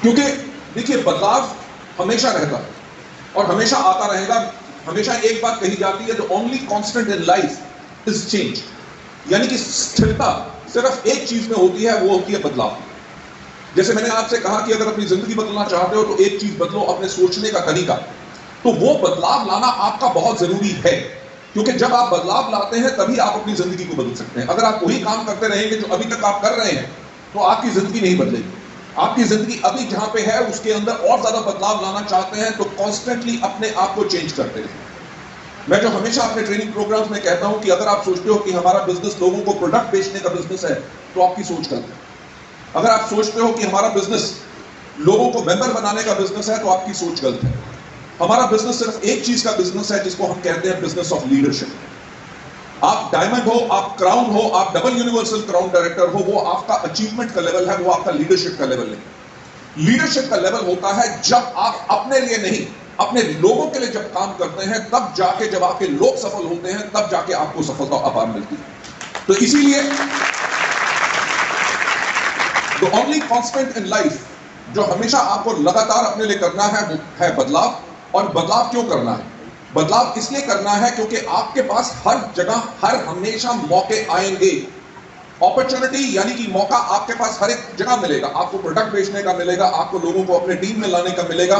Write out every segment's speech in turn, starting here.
क्योंकि देखिए बदलाव हमेशा रहता है और हमेशा आता रहेगा। हमेशा एक बात कही जाती है, the only constant in life is change, यानी कि स्थिरता सिर्फ एक चीज में होती है, वो होती है बदलाव। जैसे मैंने आपसे कहा कि अगर अपनी जिंदगी बदलना चाहते हो तो एक चीज बदलो, अपने सोचने का तरीका। तो वो बदलाव लाना आपका बहुत जरूरी है, क्योंकि जब आप बदलाव लाते हैं तभी आप अपनी जिंदगी को बदल सकते हैं। अगर आप वही काम करते रहेंगे जो अभी तक आप कर रहे हैं तो आपकी जिंदगी नहीं बदलेगी। आपकी जिंदगी अभी जहां पे है उसके अंदर और ज्यादा बदलाव लाना चाहते हैं तो कॉन्स्टेंटली अपने आप को चेंज करते रहें। मैं जो हमेशा अपने ट्रेनिंग प्रोग्राम्स में कहता हूं कि अगर आप सोचते हो कि हमारा बिजनेस लोगों को प्रोडक्ट बेचने का बिजनेस है तो आपकी सोच गलत है। अगर आप सोचते हो कि हमारा बिजनेस लोगों को मेंबर बनाने का बिजनेस है तो आपकी सोच गलत है। हमारा बिजनेस सिर्फ एक चीज का बिजनेस है जिसको हम कहते हैं बिजनेस ऑफ लीडरशिप। आप डायमंड हो, आप क्राउन हो, आप डबल यूनिवर्सल क्राउन डायरेक्टर हो, वो आपका अचीवमेंट का लेवल है, वो आपका लीडरशिप का लेवल नहीं। लीडरशिप का लेवल होता है जब आप अपने लिए नहीं, अपने लोगों के लिए जब काम करते हैं, तब जाके जब आपके लोग सफल होते हैं, तब जाके आपको सफलता अपार मिलती है। तो इसीलिए the only constant in life जो हमेशा आपको लगातार अपने लिए करना है वो है बदलाव। और बदलाव क्यों करना है? बदलाव इसलिए करना है क्योंकि आपके पास हर जगह हर हमेशा मौके आएंगे। अपॉर्चुनिटी यानी कि मौका आपके पास हर एक जगह मिलेगा। आपको प्रोडक्ट बेचने का मिलेगा, आपको लोगों को अपने टीम में लाने का मिलेगा,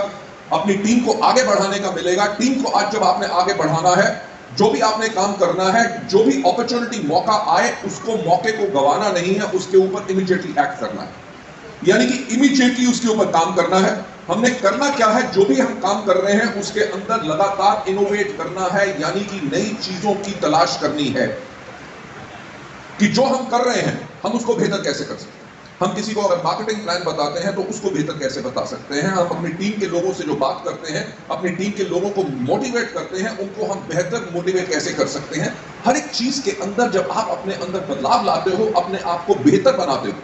अपनी टीम को आगे बढ़ाने का मिलेगा। टीम को आज जब आपने आगे बढ़ाना है, जो भी आपने काम करना है, जो भी अपॉर्चुनिटी मौका आए उसको मौके को गंवाना नहीं है, उसके ऊपर इमीडिएटली एक्ट करना है, यानी कि इमीडिएटली उसके ऊपर काम करना है। हमने करना क्या है? जो भी हम काम कर रहे हैं उसके अंदर लगातार इनोवेट करना है, यानी कि नई चीजों की तलाश करनी है कि जो हम कर रहे हैं हम उसको बेहतर कैसे कर सकते हैं। हम किसी को अगर मार्केटिंग प्लान बताते हैं तो उसको बेहतर कैसे बता सकते हैं। हम अपनी टीम के लोगों से जो बात करते हैं, अपनी टीम के लोगों को मोटिवेट करते हैं, उनको हम बेहतर मोटिवेट कैसे कर सकते हैं। हर एक चीज के अंदर जब आप अपने अंदर बदलाव लाते हो, अपने आप को बेहतर बनाते हो।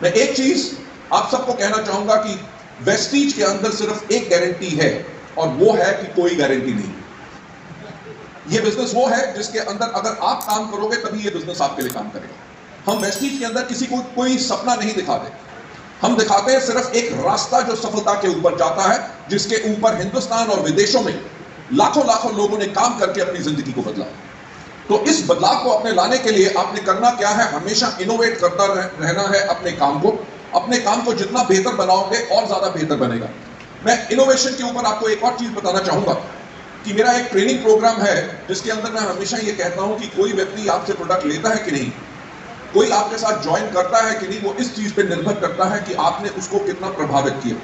मैं एक चीज आप सबको कहना चाहूंगा कि वेस्टीज के अंदर सिर्फ एक गारंटी है और वो है कि कोई गारंटी नहीं। ये बिजनेस वो है जिसके अंदर अगर आप काम करोगे तभी ये बिजनेस आपके लिए काम करेगा। हम वेस्टीज के अंदर किसी को कोई सपना नहीं दिखाते, हम दिखाते हैं सिर्फ एक रास्ता जो सफलता के ऊपर जाता है, जिसके ऊपर हिंदुस्तान और विदेशों में लाखों लाखों लोगों ने काम करके अपनी जिंदगी को बदला। तो इस बदलाव को अपने लाने के लिए आपने करना क्या है? हमेशा इनोवेट करता रहना है अपने काम को। अपने काम को जितना बेहतर बनाओगे और ज्यादा बेहतर बनेगा। मैं इनोवेशन के ऊपर आपको एक और चीज बताना चाहूंगा कि मेरा एक ट्रेनिंग प्रोग्राम है जिसके अंदर मैं हमेशा ये कहता हूं कि कोई व्यक्ति आपसे प्रोडक्ट लेता है कि नहीं, कोई आपके साथ ज्वाइन करता है कि नहीं, वो इस चीज पे निर्भर करता है कि आपने उसको कितना प्रभावित किया।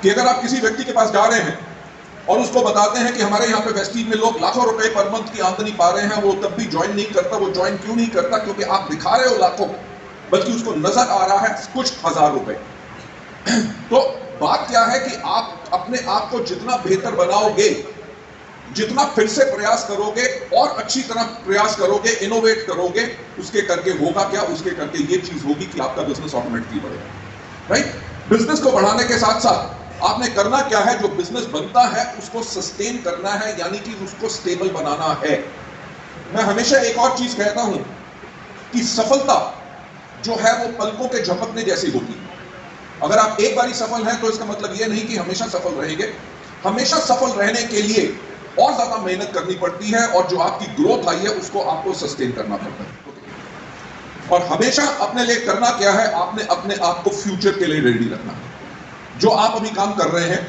कि अगर आप किसी व्यक्ति के पास जा रहे हैं और उसको बताते हैं कि हमारे यहाँ पे वेस्टीज में लोग लाखों रुपए पर मंथ की आमदनी पा रहे हैं, वो तब भी ज्वाइन नहीं करता। वो ज्वाइन क्यों नहीं करता? क्योंकि आप दिखा रहे हो लाखों, बल्कि उसको नजर आ रहा है कुछ हजार रुपए। तो बात क्या है कि आप अपने आप को जितना बेहतर बनाओगे, जितना फिर से प्रयास करोगे और अच्छी तरह प्रयास करोगे, इनोवेट करोगे, उसके करके होगा क्या? उसके करके ये चीज होगी कि आपका बिजनेस ऑटोमेटिकली बढ़ेगा। राइट? बिजनेस को बढ़ाने के साथ साथ आपने करना क्या है? जो बिजनेस बनता है उसको सस्टेन करना है, यानी कि उसको स्टेबल बनाना है। मैं हमेशा एक और चीज कहता हूं कि सफलता जो है वो पलकों के झपकने जैसी होती है। अगर आप एक बारी सफल हैं तो इसका मतलब यह नहीं कि हमेशा सफल रहेंगे। हमेशा सफल रहने के लिए और ज्यादा मेहनत करनी पड़ती है और जो आपकी ग्रोथ आई है उसको आपको सस्टेन करना पड़ता है। और हमेशा अपने लिए करना क्या है? आपने अपने आप को फ्यूचर के लिए रेडी रखना है। जो आप अभी काम कर रहे हैं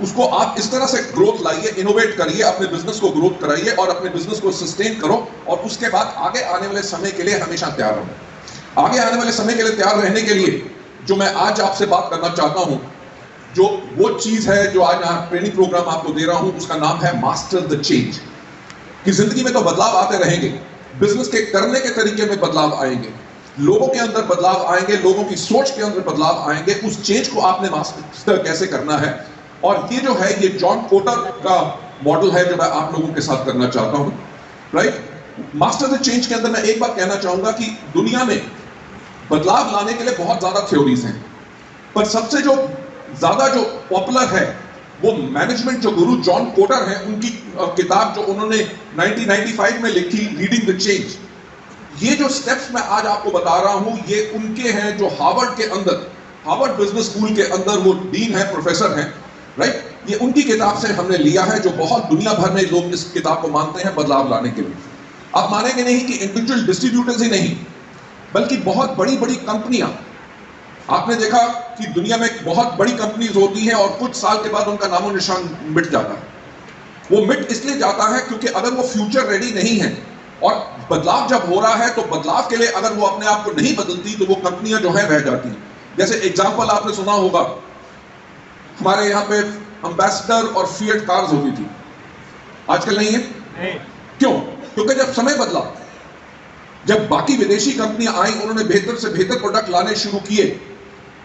उसको आप इस तरह से ग्रोथ लाइए, इनोवेट करिए, अपने बिजनेस को ग्रोथ कराइए और अपने बिजनेस को सस्टेन करो। और उसके बाद आगे आने वाले समय के लिए हमेशा तैयार रहो। आगे आने वाले समय के लिए तैयार रहने के लिए जो मैं आज आपसे बात करना चाहता हूं, जो वो चीज है जो आज ट्रेनिंग प्रोग्राम आपको दे रहा हूं, उसका नाम है मास्टर द चेंज। कि जिंदगी में तो बदलाव आते रहेंगे, बिजनेस के करने के तरीके में बदलाव आएंगे, लोगों के अंदर बदलाव आएंगे, लोगों की सोच के अंदर बदलाव आएंगे। उस चेंज को आपने मास्टर कैसे करना है, और ये जो है ये जॉन कोटर का मॉडल है जो मैं आप लोगों के साथ करना चाहता हूं। राइट? मास्टर द चेंज के अंदर मैं एक बात कहना चाहूंगा कि दुनिया में बदलाव लाने के लिए बहुत ज्यादा थ्योरीज हैं, पर सबसे जो ज्यादा जो पॉपुलर है वो मैनेजमेंट जो गुरु जॉन कोटर हैं, उनकी किताब जो उन्होंने 1995 में लिखी, लीडिंग द चेंज। ये जो स्टेप्स मैं आज आपको बता रहा हूं ये उनके हैं जो हार्वर्ड के अंदर, हार्वर्ड बिजनेस स्कूल के अंदर वो डीन है, प्रोफेसर हैं, राइट? ये उनकी किताब से हमने लिया है, जो बहुत दुनिया भर में लोग इस किताब को मानते हैं बदलाव लाने के लिए। आप मानेंगे नहीं कि इंडिविजुअल डिस्ट्रीब्यूटर्स ही नहीं, बल्कि बहुत बड़ी बड़ी कंपनियां, आपने देखा कि दुनिया में बहुत बड़ी कंपनीज होती हैं और कुछ साल के बाद उनका नामो निशान मिट जाता है। वो मिट इसलिए जाता है क्योंकि अगर वो फ्यूचर रेडी नहीं है, और बदलाव जब हो रहा है तो बदलाव के लिए अगर वो अपने आप को नहीं बदलती तो वो कंपनियां जो है रह जाती हैं। जैसे एग्जांपल आपने सुना होगा, हमारे यहाँ पे एम्बेसडर और फिएट कार्स होती थी, आजकल नहीं है। क्यों? क्योंकि जब समय बदला, जब बाकी विदेशी कंपनियां आई, उन्होंने बेहतर से बेहतर प्रोडक्ट लाने शुरू किए,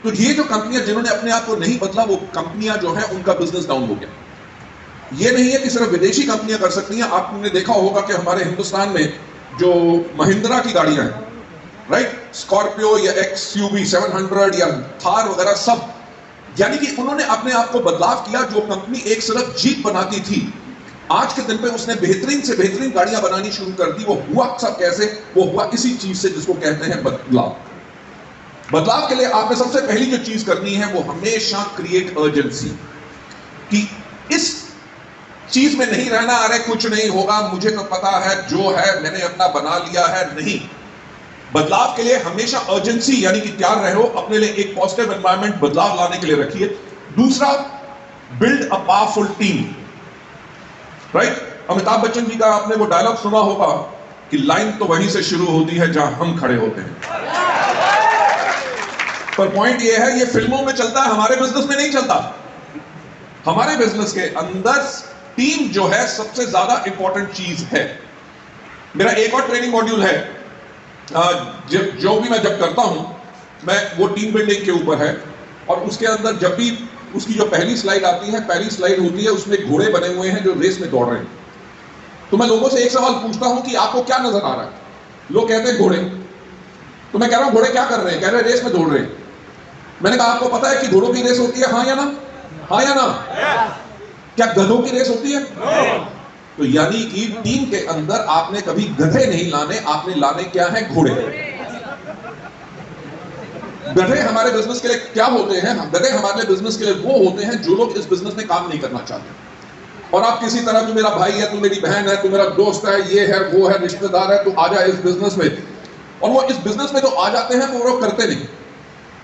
तो ये जो कंपनियां जिन्होंने अपने आप को नहीं बदला, वो कंपनियां जो है उनका बिजनेस डाउन हो गया। ये नहीं है कि सिर्फ विदेशी कंपनियां कर सकती हैं। आपने देखा होगा कि हमारे हिंदुस्तान में जो महिंद्रा की गाड़ियां हैं, राइट, स्कॉर्पियो या XUV 700 या थार वगैरह, सब यानी कि उन्होंने अपने आप को बदलाव किया। जो कंपनी एक सिर्फ जीप बनाती थी, आज के दिन पे उसने बेहतरीन से बेहतरीन गाड़ियां बनानी शुरू कर दी। वो हुआ सब कैसे? वो हुआ इसी चीज से जिसको कहते हैं बदलाव। बदलाव के लिए आपने सबसे पहली जो चीज करनी है वो हमेशा क्रिएट अर्जेंसी, कि इस चीज में नहीं रहना, अरे कुछ नहीं होगा, मुझे तो पता है, जो है मैंने अपना बना लिया है। नहीं, बदलाव के लिए हमेशा अर्जेंसी यानी कि तैयार रहो, अपने लिए एक पॉजिटिव एनवायरनमेंट बदलाव लाने के लिए रखिए। दूसरा, build a powerful team, right? Amitabh Bachchan ji का आपने वो डायलॉग सुना होगा कि लाइन तो वहीं से शुरू होती है जहां हम खड़े होते हैं। पर पॉइंट ये है, ये फिल्मों में चलता है, हमारे बिजनेस में नहीं चलता। हमारे बिजनेस के अंदर टीम जो है सबसे ज्यादा इंपॉर्टेंट चीज है। मेरा एक और ट्रेनिंग मॉड्यूल है, जो भी मैं जब करता हूं, मैं वो टीम बिल्डिंग के ऊपर है। और उसके अंदर जब भी उसकी जो पहली स्लाइड आती है, पहली स्लाइड होती है, उसमें घोड़े बने हुए हैं जो रेस में दौड़ रहे हैं। तो मैं लोगों से एक सवाल पूछता हूं कि आपको क्या नजर आ रहा है? लोग कहते हैं घोड़े। तो मैं कह रहा हूं घोड़े क्या कर रहे हैं? कह रहे हैं रेस में दौड़ रहे हैं। मैंने कहा आपको पता है कि घोड़ों की रेस होती है, हाँ या ना? हाँ या ना? क्या गधों की रेस होती है? तो यानी कि टीम के अंदर आपने कभी गधे नहीं लाने, आपने लाने क्या है? घोड़े। गधे हमारे बिजनेस के लिए क्या होते हैं? गधे हमारे बिजनेस के लिए वो होते हैं जो लोग इस बिजनेस में काम नहीं करना चाहते। और आप किसी तरह, तू मेरा भाई है, तू मेरी बहन है, तू मेरा दोस्त है, ये है, वो है, रिश्तेदार है, तू आ जा इस बिजनेस में। और वो इस बिजनेस में जो आ जाते हैं वो करते नहीं।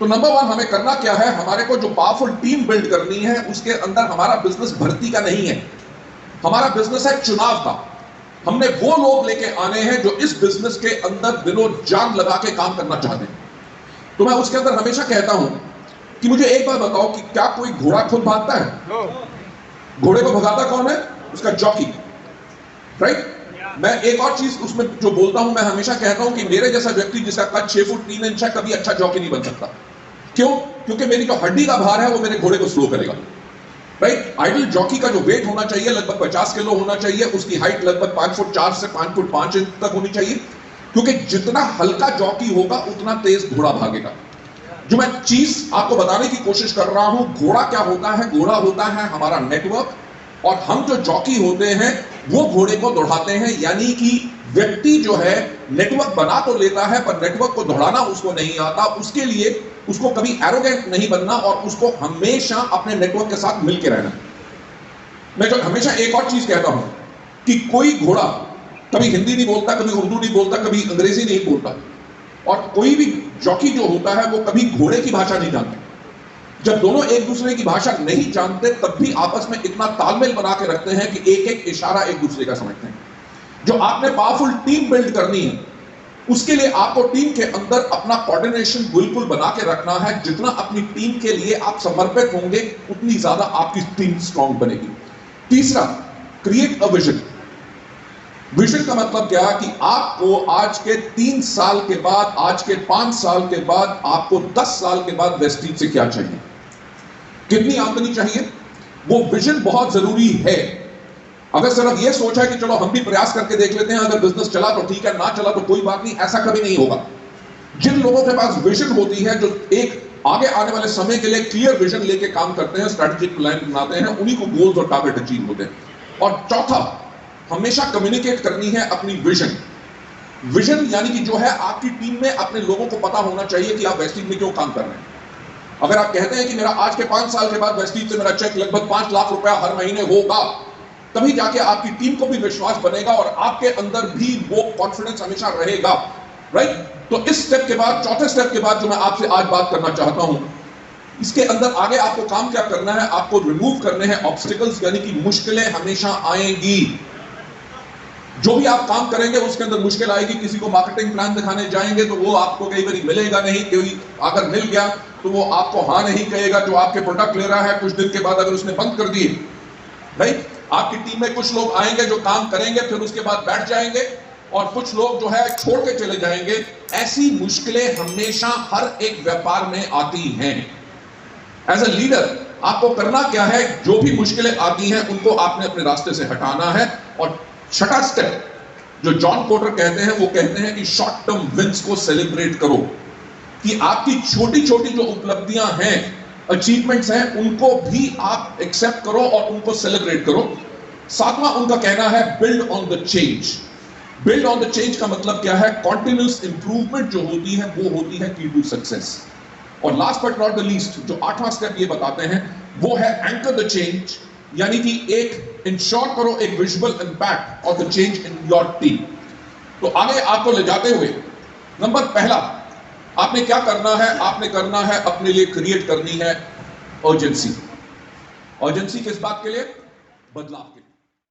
तो नंबर वन, हमें करना क्या है? हमारे को जो पावरफुल टीम बिल्ड करनी है, उसके अंदर हमारा बिजनेस भर्ती का नहीं है, हमारा बिजनेस है चुनाव का। हमने वो लोग लेके आने हैं जो इस बिजनेस के अंदर दिलों जान लगा के काम करना चाहते हैं। तो मैं उसके अंदर हमेशा कहता हूं कि मुझे एक बार बताओ कि क्या कोई घोड़ा खुद भागता है? घोड़े को भगाता कौन है? उसका जॉकी, राइट? मैं एक और चीज उसमें जो बोलता हूं, मैं हमेशा कहता हूं कि मेरे जैसा व्यक्ति जिसका कद 6 फुट 3 इंच है, कभी अच्छा जॉकी नहीं बन सकता। क्यों? क्योंकि मेरी जो हड्डी का भार है वो मेरे घोड़े को स्लो करेगा, राइट? आइडियल जॉकी का जो वेट होना चाहिए लगभग 50 किलो होना चाहिए, उसकी हाइट लगभग 5 फुट 4 से 5 फुट 5 इंच तक होनी चाहिए, क्योंकि जितना हल्का जॉकी होगा उतना तेज घोड़ा भागेगा। जो मैं चीज आपको बताने की कोशिश कर रहा हूं, घोड़ा क्या होता है? घोड़ा होता है हमारा नेटवर्क, और हम जो जॉकी होते हैं वो घोड़े को दौड़ाते हैं। यानी कि व्यक्ति जो है नेटवर्क बना तो लेता है, पर नेटवर्क को दौड़ाना उसको नहीं आता। उसके लिए उसको कभी एरोगेंट नहीं बनना, और उसको हमेशा अपने नेटवर्क के साथ मिलकर रहना। मैं जो हमेशा एक और चीज कहता हूं कि कोई घोड़ा कभी हिंदी नहीं बोलता, कभी उर्दू नहीं बोलता, कभी अंग्रेजी नहीं बोलता, और कोई भी जॉकी जो होता है वो कभी घोड़े की भाषा नहीं जानता। जब दोनों एक दूसरे की भाषा नहीं जानते, तब भी आपस में इतना तालमेल बना के रखते हैं कि एक एक इशारा एक दूसरे का समझते हैं। जो आपने पावरफुल टीम बिल्ड करनी है, उसके लिए आपको टीम के अंदर अपना कोऑर्डिनेशन बिल्कुल बना के रखना है। जितना अपनी टीम के लिए आप समर्पित होंगे, उतनी ज्यादा आपकी टीम स्ट्रांग बनेगी। तीसरा, क्रिएट अ विजन। विजन का मतलब क्या? कि आपको आज के 3 साल के बाद, आज के 5 साल के बाद, आपको 10 साल के बाद वेस्टीज से क्या चाहिए, कितनी आमदनी चाहिए, वो विजन बहुत जरूरी है। अगर सिर्फ ये सोचा है कि चलो हम भी प्रयास करके देख लेते हैं, अगर बिजनेस चला तो ठीक है, ना चला तो कोई बात नहीं, ऐसा कभी नहीं होगा। जिन लोगों के पास विजन होती है, जो एक आगे आने वाले समय के लिए क्लियर विजन लेके काम करते हैं, स्ट्रेटेजिक प्लान बनाते हैं, उन्हीं को गोल्स और टारगेट अचीव होते हैं। और चौथा, हमेशा कम्युनिकेट करनी है अपनी विजन। विजन यानी कि जो है आपकी टीम में अपने लोगों को पता होना चाहिए कि आप वेस्टिज में क्यों काम कर रहे हैं। अगर आप कहते हैं कि मेरा आज के 5 साल के बाद वेस्टीज से मेरा चेक लगभग 5 लाख रुपया हर महीने होगा, तभी जाके आपकी टीम को भी विश्वास बनेगा और आपके अंदर भी वो कॉन्फिडेंस हमेशा रहेगा, राइट? तो इस स्टेप के बाद, चौथे स्टेप के बाद जो मैं आपसे आज बात करना चाहता हूं, इसके अंदर आगे आपको काम क्या करना है? आपको रिमूव करने हैं ऑब्स्टिकल्स, यानी कि मुश्किलें हमेशा आएंगी। जो भी आप काम करेंगे उसके अंदर मुश्किल आएगी। किसी को मार्केटिंग प्लान दिखाने जाएंगे तो वो आपको कई बार मिलेगा नहीं, कोई अगर मिल गया तो वो आपको हाँ नहीं कहेगा। जो आपके प्रोडक्ट ले रहा है कुछ दिन के बाद अगर उसने बंद कर दिए, राइट? आपकी टीम में कुछ लोग आएंगे जो काम करेंगे, फिर उसके बाद बैठ जाएंगे, और कुछ लोग जो है छोड़ के चले जाएंगे। ऐसी मुश्किलें हमेशा हर एक व्यापार में आती हैं। एज अ लीडर आपको करना क्या है? जो भी मुश्किलें आती हैं उनको आपने अपने रास्ते से हटाना है। और छठा स्टेप जो जॉन कोटर कहते हैं, वो कहते हैं कि शॉर्ट टर्म विंस को सेलिब्रेट करो, कि आपकी छोटी छोटी जो उपलब्धियां हैं, अचीवमेंट्स हैं, उनको भी आप एक्सेप्ट करो और उनको सेलिब्रेट करो। सातवां उनका कहना है build on the change. Build on the change का मतलब क्या है? कॉन्टिन्यूस इंप्रूवमेंट जो होती है वो होती है की टू सक्सेस। और last but not the least जो आठवां स्टेप ये बताते हैं वो है एंकर द चेंज, यानी कि एक इंश्योर करो एक visual impact of the change in your team. तो आगे आपको ले जाते हुए नंबर पहला आपने क्या करना है? आपने करना है अपने लिए क्रिएट करनी है अर्जेंसी। अर्जेंसी किस बात के लिए? बदलाव के लिए।